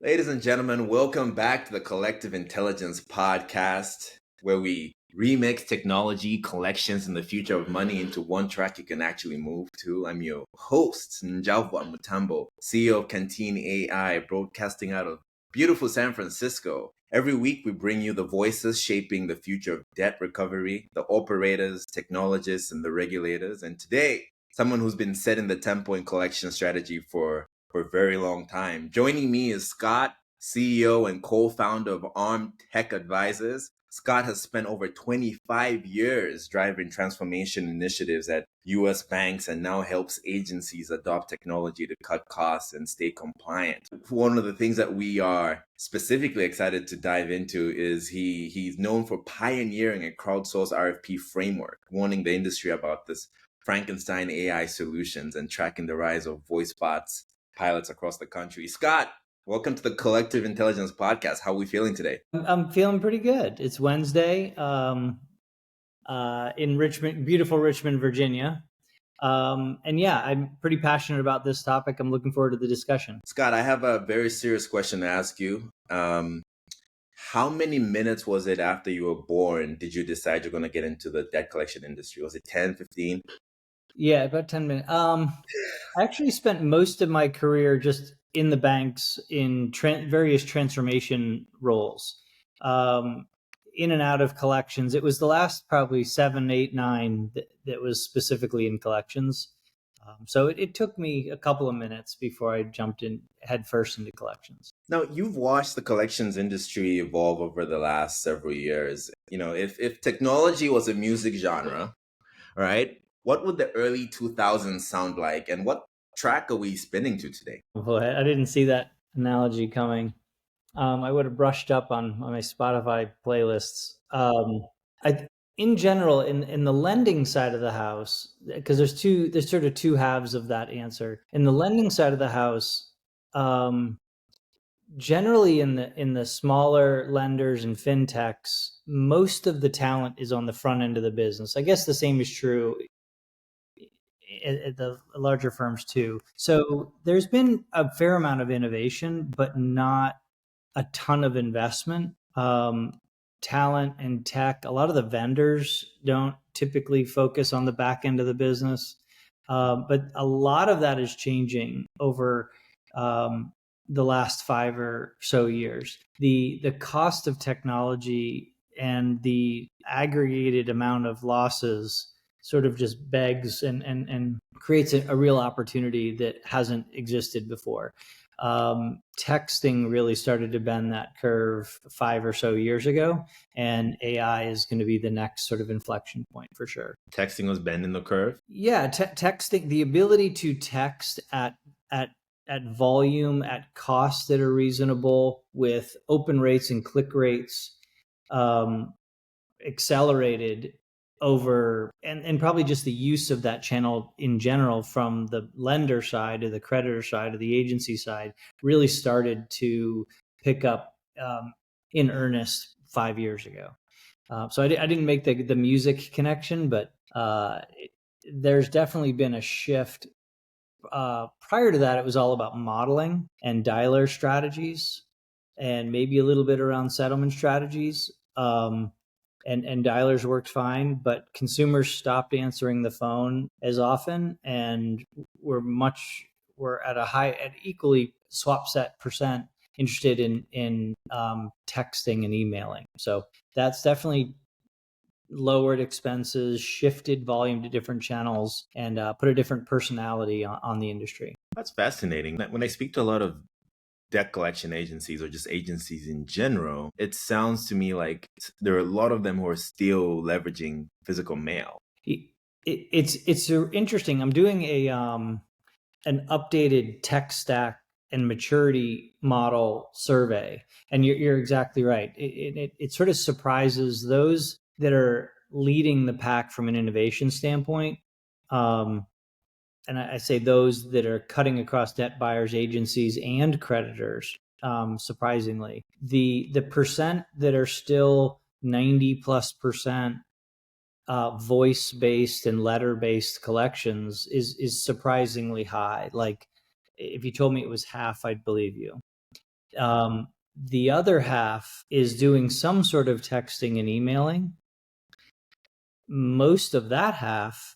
Ladies and gentlemen, welcome back to the Collective Intelligence Podcast, where we remix technology, collections, and the future of money into one track you can actually move to. I'm your host, Njavwa Mutambo, CEO of Canteen AI, broadcasting out of beautiful San Francisco. Every week, we bring you the voices shaping the future of debt recovery, the operators, technologists, and the regulators. And today, someone who's been setting the tempo and collection strategy for a very long time. Joining me is Scott, CEO and co-founder of Arm Tech Advisors. Scott has spent over 25 years driving transformation initiatives at US banks and now helps agencies adopt technology to cut costs and stay compliant. One of the things that we are specifically excited to dive into is he's known for pioneering a crowdsourced RFP framework, warning the industry about this Frankenstein AI solutions and tracking the rise of voice bots pilots across the country. Scott, welcome to the Collective Intelligence Podcast. How are we feeling today? I'm feeling pretty good. It's Wednesday in Richmond, beautiful Richmond, Virginia. And yeah, I'm pretty passionate about this topic. I'm looking forward to the discussion. Scott, I have a very serious question to ask you. How many minutes was it after you were born did you decide you're going to get into the debt collection industry? Was it 10, 15? Yeah, about 10 minutes. I actually spent most of my career just in the banks in various transformation roles, in and out of collections. It was the last probably 7, 8, 9 that was specifically in collections. So it took me a couple of minutes before I jumped in headfirst into collections. Now, you've watched the collections industry evolve over the last several years. You know, if technology was a music genre, right, what would the early 2000s sound like, and what track are we spinning to today? Boy, I didn't see that analogy coming. I would have brushed up on my Spotify playlists. In general, in the lending side of the house, because there's sort of two halves of that answer. In the lending side of the house, generally in the smaller lenders and fintechs, most of the talent is on the front end of the business. I guess the same is true at the larger firms too. So there's been a fair amount of innovation, but not a ton of investment. Talent and tech, a lot of the vendors don't typically focus on the back end of the business. But a lot of that is changing over the last 5 or so years. The cost of technology and the aggregated amount of losses sort of just begs and creates a real opportunity that hasn't existed before. Texting really started to bend that curve 5 or so years ago, and AI is going to be the next sort of inflection point for sure. Texting was bending the curve? Yeah, texting, the ability to text at volume, at costs that are reasonable, with open rates and click rates accelerated over, and probably just the use of that channel in general from the lender side to the creditor side to the agency side really started to pick up in earnest 5 years ago. So I didn't make the music connection, but there's definitely been a shift. Prior to that, it was all about modeling and dialer strategies and maybe a little bit around settlement strategies. And dialers worked fine, but consumers stopped answering the phone as often, and we're at equally swap set percent interested in texting and emailing. So that's definitely lowered expenses, shifted volume to different channels, and put a different personality on the industry. That's fascinating. When I speak to a lot of debt collection agencies or just agencies in general, it sounds to me like there are a lot of them who are still leveraging physical mail. It's interesting. I'm doing an updated tech stack and maturity model survey, and you're exactly right. It sort of surprises those that are leading the pack from an innovation standpoint. And I say those that are cutting across debt buyers, agencies, and creditors. Surprisingly, the percent that are still 90+% voice based and letter based collections is surprisingly high. Like, if you told me it was half, I'd believe you. The other half is doing some sort of texting and emailing. Most of that half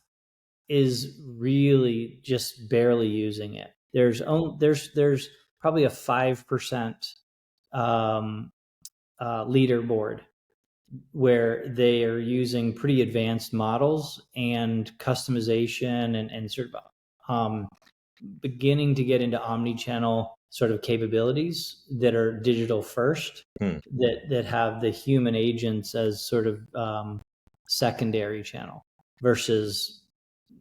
is really just barely using it. There's probably a 5% leaderboard where they are using pretty advanced models and customization and sort of beginning to get into omni-channel sort of capabilities that are digital first, that have the human agents as sort of secondary channel versus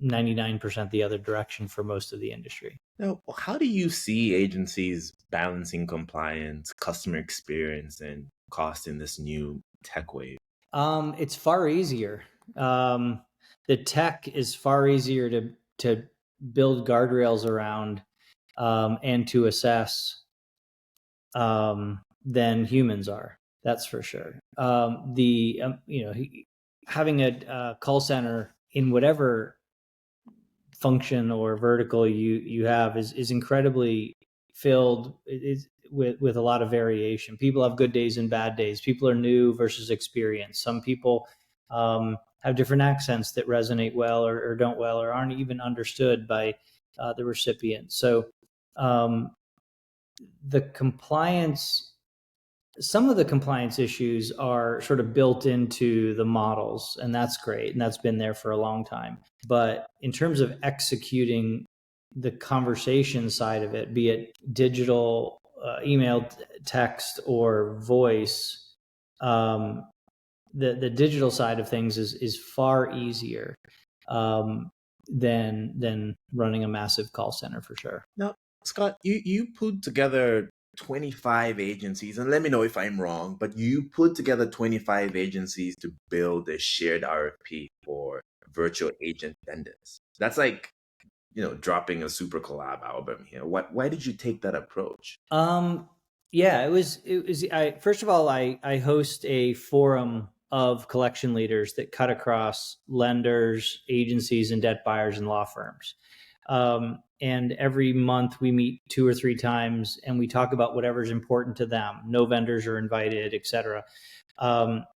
99% the other direction for most of the industry. Now, how do you see agencies balancing compliance, customer experience, and cost in this new tech wave? It's far easier. The tech is far easier to build guardrails around and to assess than humans are. That's for sure. Having a call center in whatever function or vertical you have is incredibly filled with a lot of variation. People have good days and bad days. People are new versus experienced. Some people have different accents that resonate well or don't well or aren't even understood by the recipient. So the compliance, some of the compliance issues are sort of built into the models, and that's great, and that's been there for a long time. But in terms of executing the conversation side of it, be it digital, email, text, or voice, the digital side of things is far easier than running a massive call center for sure. Now, Scott, you put together 25 agencies, and let me know if I'm wrong, but you put together 25 agencies to build a shared RFP for virtual agent vendors. That's like, dropping a super collab album here. Why did you take that approach? Yeah, it was. First of all, I host a forum of collection leaders that cut across lenders, agencies, and debt buyers and law firms. And every month we meet 2 or 3 times and we talk about whatever's important to them. No vendors are invited, et cetera.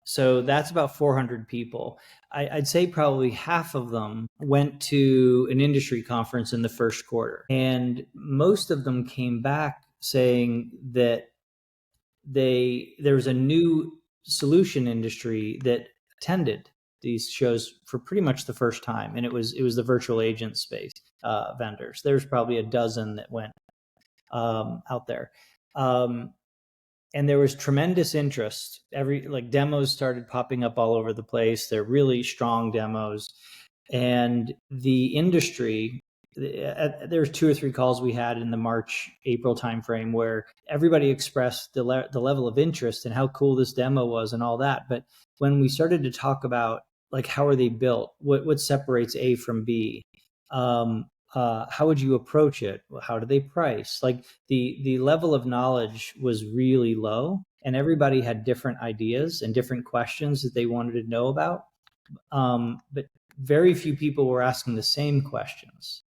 So that's about 400 people. I'd say probably half of them went to an industry conference in the first quarter. And most of them came back saying that there was a new solution industry that attended these shows for pretty much the first time, and it was the virtual agent space vendors. There's probably a dozen that went out there, and there was tremendous interest. Demos started popping up all over the place. They're really strong demos, and the industry. There's 2 or 3 calls we had in the March-April timeframe where everybody expressed the level of interest and how cool this demo was and all that. But when we started to talk about how are they built, what separates A from B, how would you approach it? How do they price? The level of knowledge was really low, and everybody had different ideas and different questions that they wanted to know about. But very few people were asking the same questions.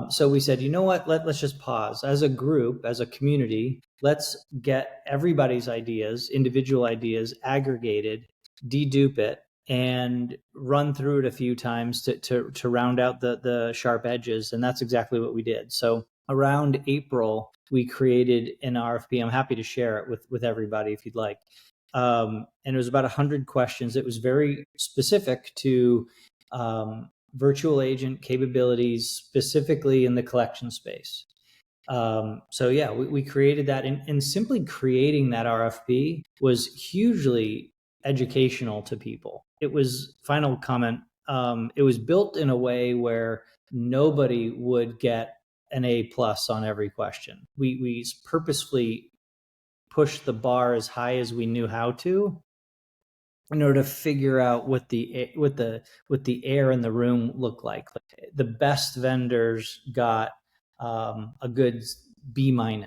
So we said, you know what, let's just pause. As a group, as a community, let's get everybody's ideas, individual ideas, aggregated, dedupe it, and run through it a few times to round out the sharp edges. And that's exactly what we did. So around April, we created an RFP. I'm happy to share it with everybody if you'd like. And it was about 100 questions. It was very specific to virtual agent capabilities, specifically in the collection space. So yeah, we created that, and simply creating that RFP was hugely educational to people. It was, final comment, it was built in a way where nobody would get an A+ on every question. We purposefully pushed the bar as high as we knew how to, in order to figure out what the air in the room looked like. The best vendors got a good B-,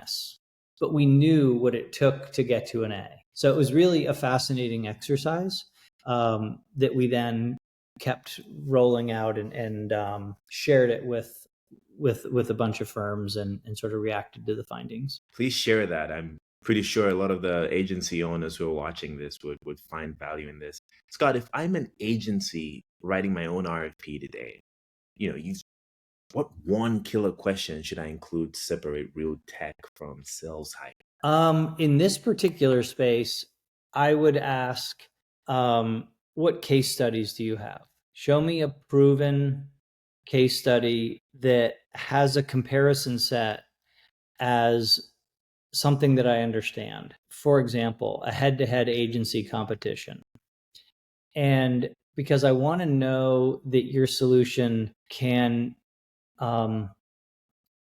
but we knew what it took to get to an A. So it was really a fascinating exercise that we then kept rolling out and shared it with a bunch of firms and sort of reacted to the findings. Please share that. I'm pretty sure a lot of the agency owners who are watching this would find value in this. Scott, if I'm an agency writing my own RFP today, you what one killer question should I include to separate real tech from sales hype? In this particular space, I would ask, what case studies do you have? Show me a proven case study that has a comparison set as something that I understand. For example, a head-to-head agency competition. And because I want to know that your solution can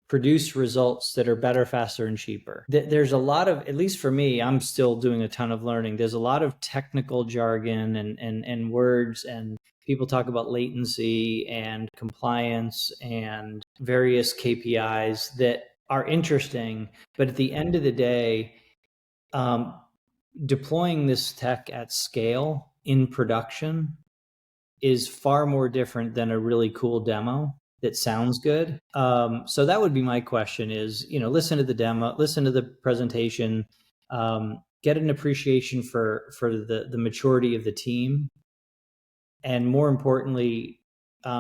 produce results that are better, faster, and cheaper. There's a lot of, at least for me, I'm still doing a ton of learning. There's a lot of technical jargon and words, and people talk about latency and compliance and various KPIs that are interesting. But at the end of the day, deploying this tech at scale in production is far more different than a really cool demo that sounds good. So that would be my question is, listen to the demo, listen to the presentation, get an appreciation for the maturity of the team. And more importantly,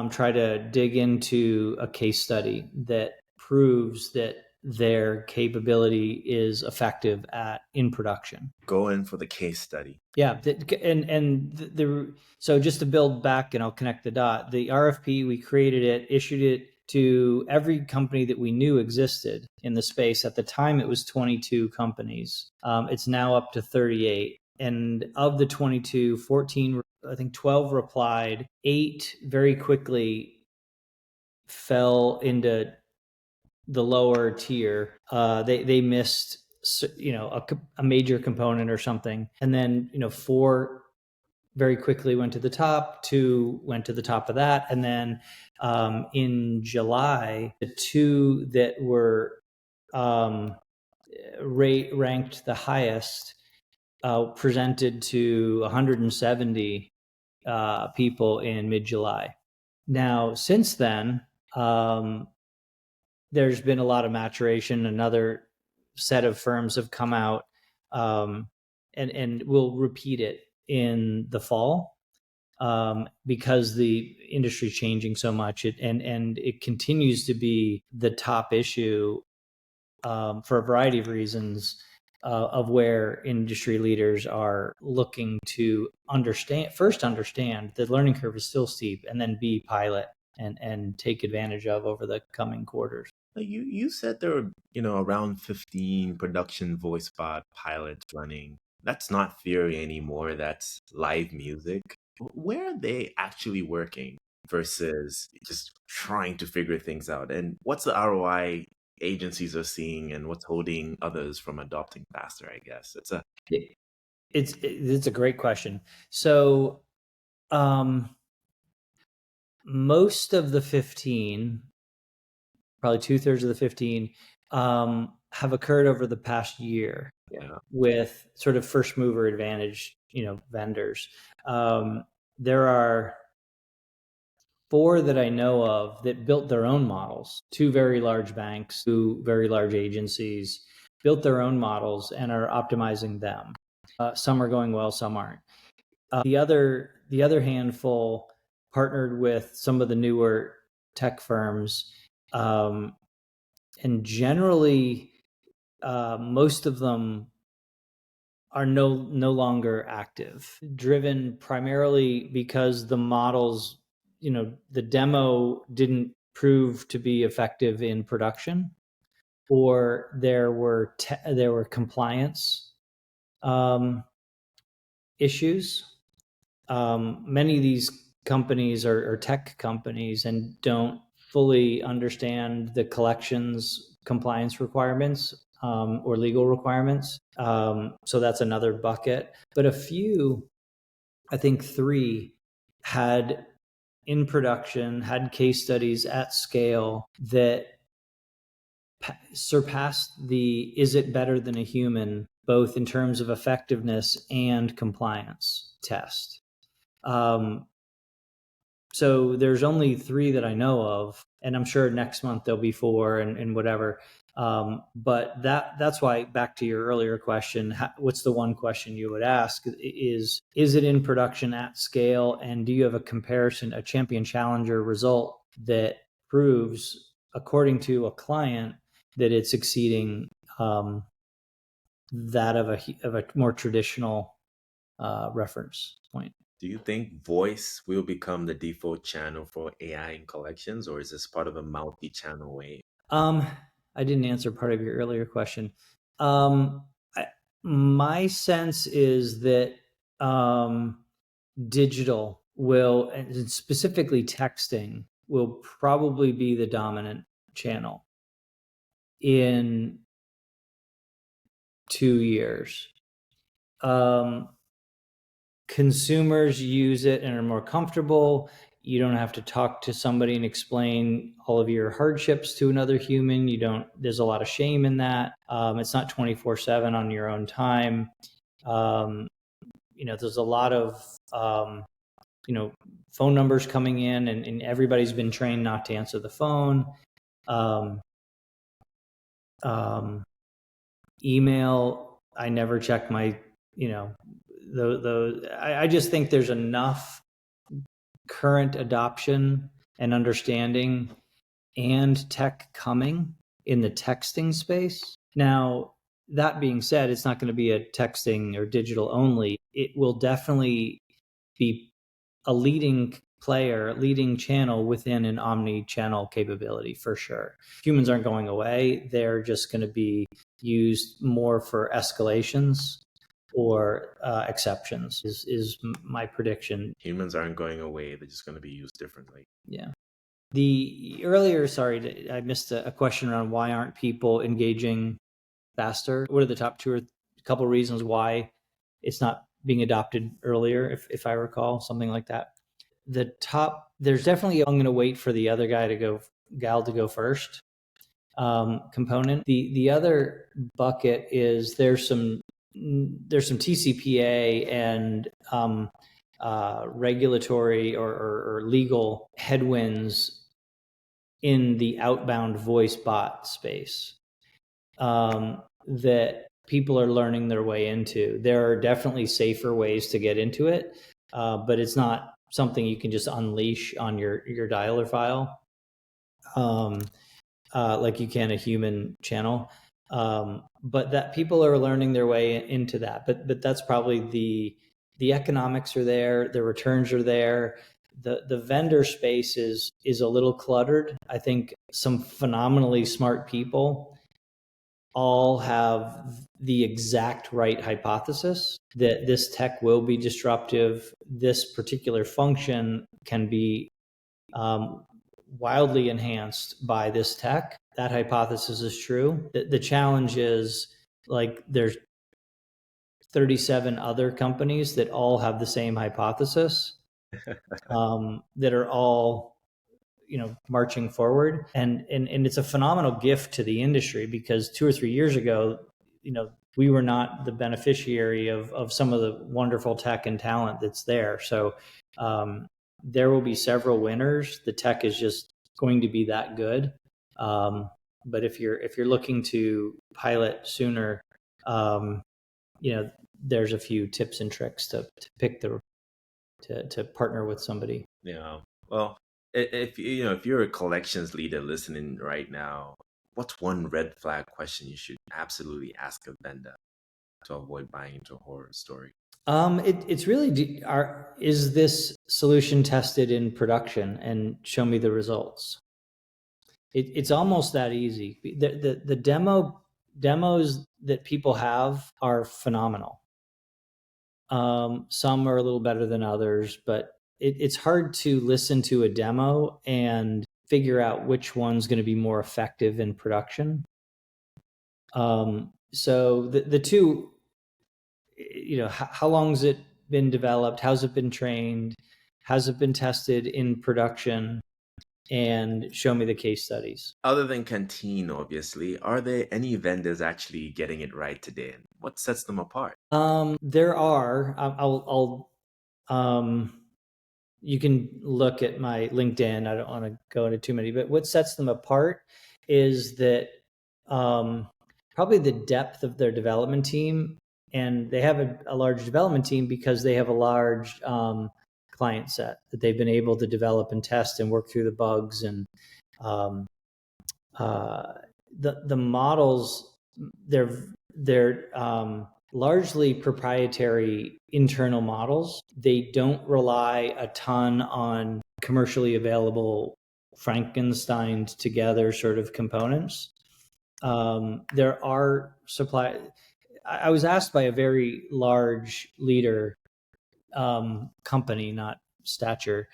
try to dig into a case study that proves that their capability is effective in production. Go in for the case study. Yeah, so just to build back, and I'll connect the dot. The RFP, we created it, issued it to every company that we knew existed in the space. At the time, it was 22 companies. It's now up to 38. And of the 22, 14, I think 12 replied. 8 very quickly fell into the lower tier. They missed, a major component or something. And then, 4 very quickly went to the top, 2 went to the top of that. And then in July, the 2 that were ranked the highest presented to 170 people in mid-July. Now, since then, there's been a lot of maturation. Another set of firms have come out, and we'll repeat it in the fall, because the industry is changing so much, and it continues to be the top issue for a variety of reasons, of where industry leaders are looking to understand the learning curve is still steep, and then B, pilot and take advantage of over the coming quarters. You said there were, around 15 production voice bot pilots running. That's not theory anymore. That's live music. Where are they actually working versus just trying to figure things out? And what's the ROI agencies are seeing, and what's holding others from adopting faster, I guess? It's a great question. So most of the 15, probably 2/3 of the 15, have occurred over the past year. Yeah. With sort of first mover advantage, vendors. There are 4 that I know of that built their own models. 2 very large banks, 2 very large agencies built their own models and are optimizing them. Some are going well, some aren't. The other handful partnered with some of the newer tech firms, and generally, most of them are no longer active, driven primarily because the models, the demo didn't prove to be effective in production, or there were compliance issues. Many of these companies are tech companies and don't fully understand the collections compliance requirements, or legal requirements. So that's another bucket. But a few, I think 3, had in production, had case studies at scale that surpassed the is it better than a human, both in terms of effectiveness and compliance test. So there's only 3 that I know of, and I'm sure next month there'll be 4 and whatever. But that's why, back to your earlier question, what's the one question you would ask is it in production at scale, and do you have a comparison, a champion challenger result that proves, according to a client, that it's exceeding that of a more traditional reference point. Do you think voice will become the default channel for AI in collections, or is this part of a multi-channel wave? I didn't answer part of your earlier question. My sense is that digital will, and specifically texting, will probably be the dominant channel in 2 years. Consumers use it and are more comfortable. You don't have to talk to somebody and explain all of your hardships to another human. There's a lot of shame in that. It's not 24/7 on your own time. There's a lot of, phone numbers coming in, and everybody's been trained not to answer the phone. Email, I never check my, I just think there's enough current adoption and understanding and tech coming in the texting space. Now, that being said, it's not going to be a texting or digital only. It will definitely be a leading player, leading channel within an omni-channel capability for sure. Humans aren't going away. They're just going to be used more for escalations or exceptions is my prediction. Humans aren't going away. They're just going to be used differently. Yeah. The earlier, sorry, I missed a question around why aren't people engaging faster? What are the top 2 or couple reasons why it's not being adopted earlier, if I recall, something like that? There's definitely, I'm going to wait for the other gal to go first component. The other bucket is there's some TCPA and regulatory or legal headwinds in the outbound voice bot space that people are learning their way into. There are definitely safer ways to get into it, but it's not something you can just unleash on your dialer file like you can a human channel. But that people are learning their way into that. But that's probably the economics are there, the returns are there. The vendor space is a little cluttered. I think some phenomenally smart people all have the exact right hypothesis that this tech will be disruptive. This particular function can be wildly enhanced by this tech. That hypothesis is true. The challenge is, like, there's 37 other companies that all have the same hypothesis that are all marching forward, and it's a phenomenal gift to the industry, because 2 or 3 years ago we were not the beneficiary of some of the wonderful tech and talent that's there. So there will be several winners. The tech is just going to be that good. But if you're looking to pilot sooner, there's a few tips and tricks to pick to partner with somebody. Yeah. Well, if you're a collections leader listening right now, what's one red flag question you should absolutely ask a vendor to avoid buying into a horror story? It's really, is this solution tested in production, and show me the results. It's almost that easy. The demos that people have are phenomenal. Some are a little better than others, but it's hard to listen to a demo and figure out which one's going to be more effective in production. So the two, how long has it been developed? How's it been trained? Has it been tested in production? And show me the case studies. Other than Canteen, obviously, are there any vendors actually getting it right today? And what sets them apart? There are. you can look at my LinkedIn. I don't want to go into too many, but what sets them apart is that probably the depth of their development team, and they have a large development team because they have a large client set that they've been able to develop and test and work through the bugs. And the models, they're largely proprietary internal models. They don't rely a ton on commercially available Frankensteined together sort of components. There are supply. I was asked by a very large leader, company, not stature,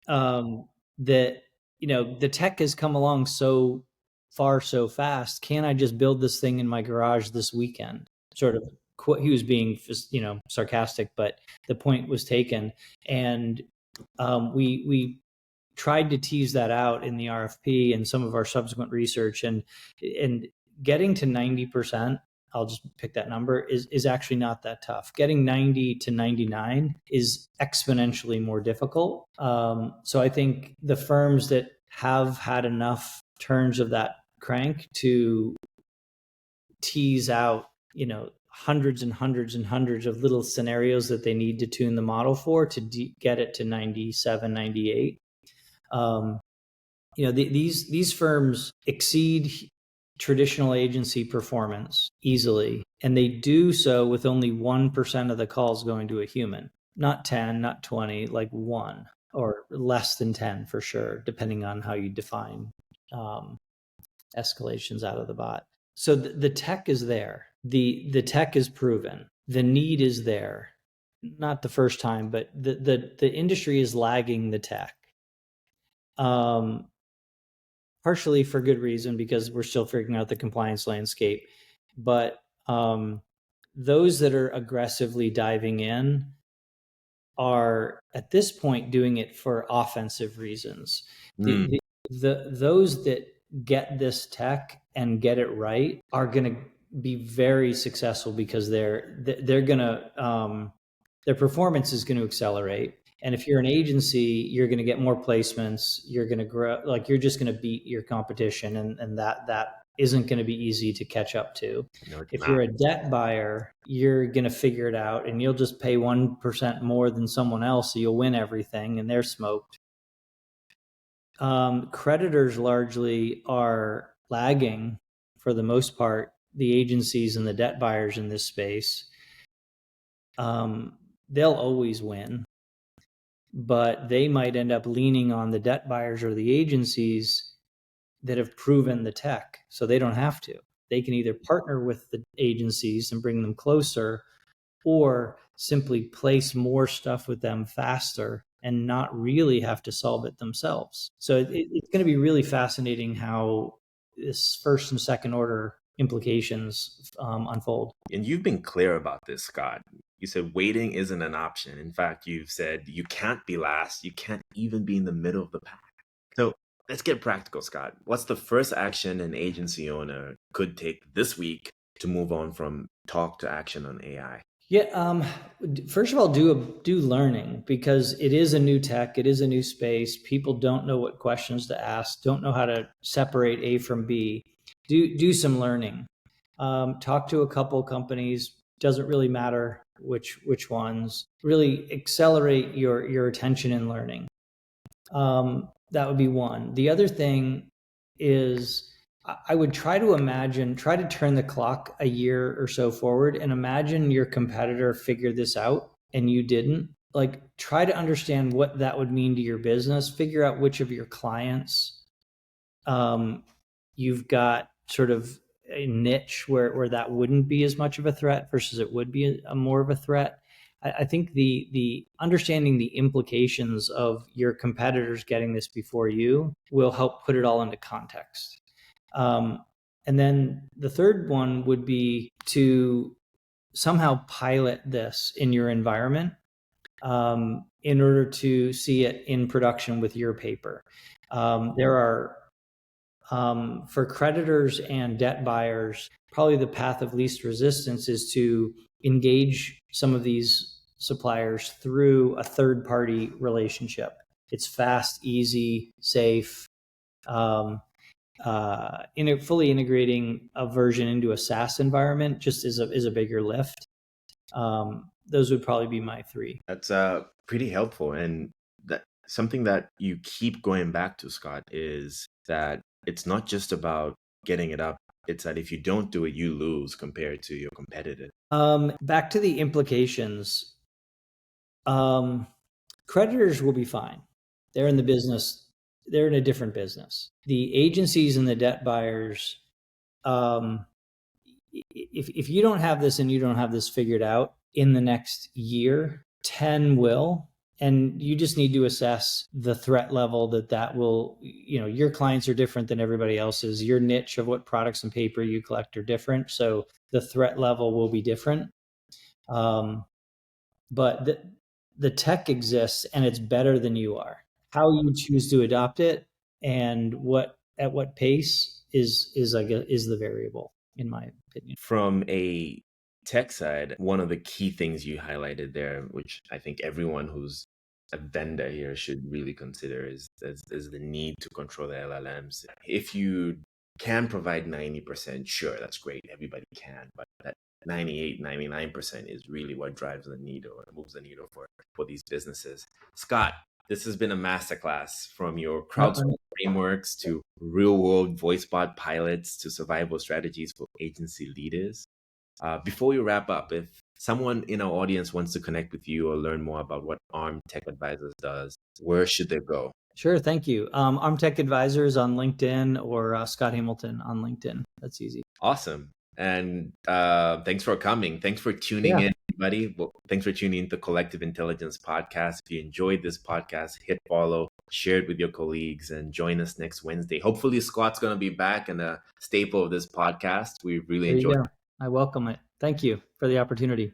that, the tech has come along so far so fast. Can I just build this thing in my garage this weekend? Sort of, he was being, sarcastic, but the point was taken. And we tried to tease that out in the RFP and some of our subsequent research, and getting to 90%, I'll just pick that number, is actually not that tough. Getting 90 to 99 is exponentially more difficult. So I think the firms that have had enough turns of that crank to tease out, hundreds and hundreds and hundreds of little scenarios that they need to tune the model for to get it to 97, 98. These firms exceed traditional agency performance easily, and they do so with only 1% of the calls going to a human. Not 10, not 20, like 1, or less than 10 for sure, depending on how you define escalations out of the bot. So the tech is there. The tech is proven. The need is there. Not the first time, but the industry is lagging the tech. Partially for good reason, because we're still figuring out the compliance landscape. But those that are aggressively diving in are at this point doing it for offensive reasons. Those that get this tech and get it right are going to be very successful, because they're going to their performance is going to accelerate. And if you're an agency, you're going to get more placements. You're going to grow, like you're just going to beat your competition, and that isn't going to be easy to catch up to. No, if you're a debt buyer, you're going to figure it out, and you'll just pay 1% more than someone else, so you'll win everything, and they're smoked. Creditors largely are lagging for the most part, the agencies and the debt buyers in this space. They'll always win, but they might end up leaning on the debt buyers or the agencies that have proven the tech, so they don't have to. They can either partner with the agencies and bring them closer, or simply place more stuff with them faster and not really have to solve it themselves. So it's going to be really fascinating how this first and second order implications unfold. And you've been clear about this, Scott. You said waiting isn't an option. In fact, you've said you can't be last. You can't even be in the middle of the pack. So let's get practical, Scott. What's the first action an agency owner could take this week to move on from talk to action on AI? Yeah. First of all, do learning, because it is a new tech. It is a new space. People don't know what questions to ask, don't know how to separate A from B. Do some learning. Talk to a couple companies. Doesn't really matter which ones. Really accelerate your attention in learning. That would be one. The other thing is, I would try to turn the clock a year or so forward and imagine your competitor figured this out and you didn't. Like, try to understand what that would mean to your business. Figure out which of your clients you've got sort of a niche where that wouldn't be as much of a threat versus it would be a more of a threat. I think the understanding the implications of your competitors getting this before you will help put it all into context. And then the third one would be to somehow pilot this in your environment in order to see it in production with your paper. There are, for creditors and debt buyers, probably the path of least resistance is to engage some of these suppliers through a third-party relationship. It's fast, easy, safe. Fully integrating a version into a SaaS environment just is a bigger lift. Those would probably be my three. That's pretty helpful. And that something that you keep going back to, Scott, is that it's not just about getting it up. It's that if you don't do it, you lose compared to your competitor. Back to the implications. Creditors will be fine. They're in the business. They're in a different business. The agencies and the debt buyers, if you don't have this and you don't have this figured out in the next year, 10 will. And you just need to assess the threat level that will, your clients are different than everybody else's. Your niche of what products and paper you collect are different. So the threat level will be different. But the tech exists and it's better than you are. How you choose to adopt it and at what pace is the variable, in my opinion. From a tech side, one of the key things you highlighted there, which I think everyone who's a vendor here should really consider, is the need to control the LLMs. If you can provide 90%, sure, that's great. Everybody can, but that 98, 99% is really what drives the needle and moves the needle for these businesses. Scott, this has been a masterclass, from your crowdsourcing frameworks to real-world voice bot pilots to survival strategies for agency leaders. Before we wrap up, if someone in our audience wants to connect with you or learn more about what ARM Tech Advisors does, where should they go? Sure, thank you. ARM Tech Advisors on LinkedIn, or Scott Hamilton on LinkedIn. That's easy. Awesome. And thanks for coming. Thanks for tuning in, everybody. Well, thanks for tuning in to Collective Intelligence Podcast. If you enjoyed this podcast, hit follow, share it with your colleagues, and join us next Wednesday. Hopefully, Scott's going to be back and a staple of this podcast. We really enjoyed it. I welcome it. Thank you for the opportunity.